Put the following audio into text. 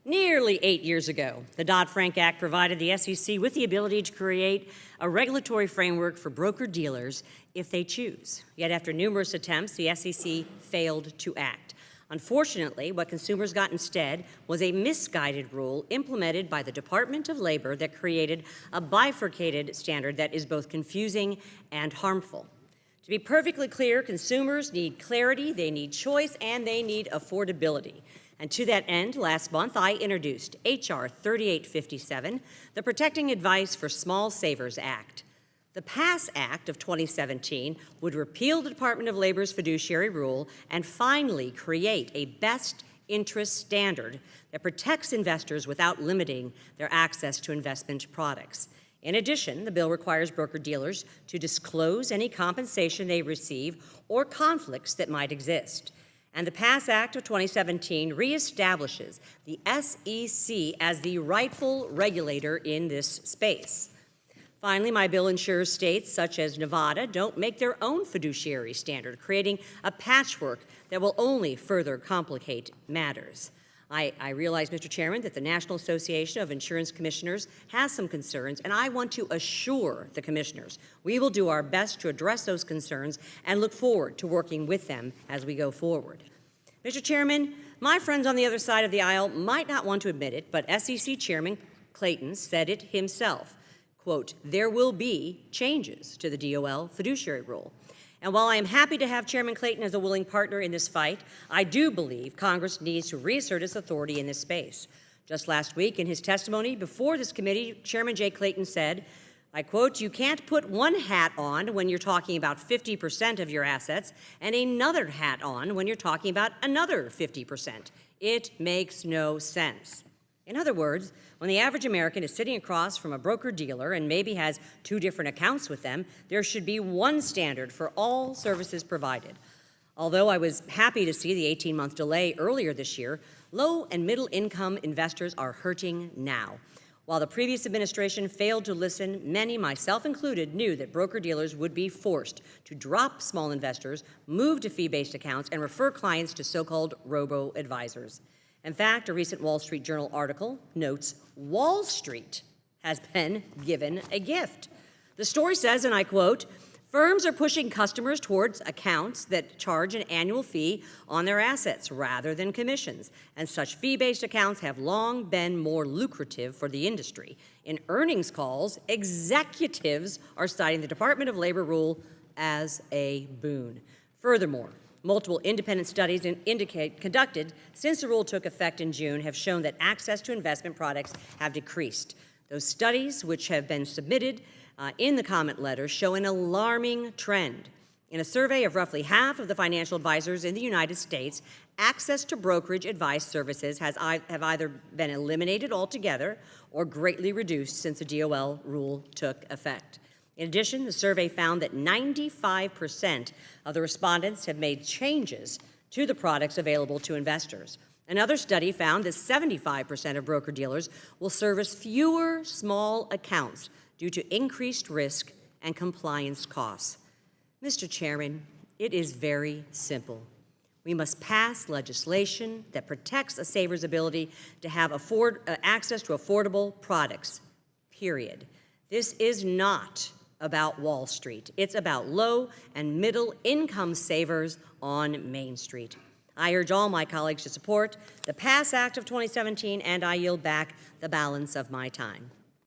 Nearly 8 years ago, the Dodd-Frank Act provided the SEC with the ability to create a regulatory framework for broker-dealers if they choose. Yet after numerous attempts, the SEC failed to act. Unfortunately, what consumers got instead was a misguided rule implemented by the Department of Labor that created a bifurcated standard that is both confusing and harmful. To be perfectly clear, consumers need clarity, they need choice, and they need affordability. And to that end, last month, I introduced H.R. 3857, the Protecting Advice for Small Savers Act. The PASS Act of 2017 would repeal the Department of Labor's fiduciary rule and finally create a best interest standard that protects investors without limiting their access to investment products. In addition, the bill requires broker-dealers to disclose any compensation they receive or conflicts that might exist. And the PASS Act of 2017 reestablishes the SEC as the rightful regulator in this space. Finally, my bill ensures states such as Nevada don't make their own fiduciary standard, creating a patchwork that will only further complicate matters. I realize, Mr. Chairman, that the National Association of Insurance Commissioners has some concerns, and I want to assure the commissioners we will do our best to address those concerns and look forward to working with them as we go forward. Mr. Chairman, my friends on the other side of the aisle might not want to admit it, but SEC Chairman Clayton said it himself, quote, "There will be changes to the DOL fiduciary rule." And while I am happy to have Chairman Clayton as a willing partner in this fight, I do believe Congress needs to reassert its authority in this space. Just last week, in his testimony before this committee, Chairman Jay Clayton said, I quote, "You can't put one hat on when you're talking about 50% of your assets and another hat on when you're talking about another 50%. It makes no sense." In other words, when the average American is sitting across from a broker-dealer and maybe has 2 different accounts with them, there should be one standard for all services provided. Although I was happy to see the 18-month delay earlier this year, low and middle-income investors are hurting now. While the previous administration failed to listen, many, myself included, knew that broker-dealers would be forced to drop small investors, move to fee-based accounts, and refer clients to so-called robo-advisors. In fact, a recent Wall Street Journal article notes Wall Street has been given a gift. The story says, and I quote, "Firms are pushing customers towards accounts that charge an annual fee on their assets rather than commissions, and such fee-based accounts have long been more lucrative for the industry. In earnings calls, executives are citing the Department of Labor rule as a boon." Furthermore, multiple independent studies conducted since the rule took effect in June have shown that access to investment products have decreased. Those studies, which have been submitted in the comment letter, show an alarming trend. In a survey of roughly half of the financial advisors in the United States, access to brokerage advice services have either been eliminated altogether or greatly reduced since the DOL rule took effect. In addition, the survey found that 95% of the respondents have made changes to the products available to investors. Another study found that 75% of broker-dealers will service fewer small accounts due to increased risk and compliance costs. Mr. Chairman, it is very simple. We must pass legislation that protects a saver's ability to have access to affordable products, period. This is not about Wall Street. It's about low and middle income savers on Main Street. I urge all my colleagues to support the PASS Act of 2017, and I yield back the balance of my time.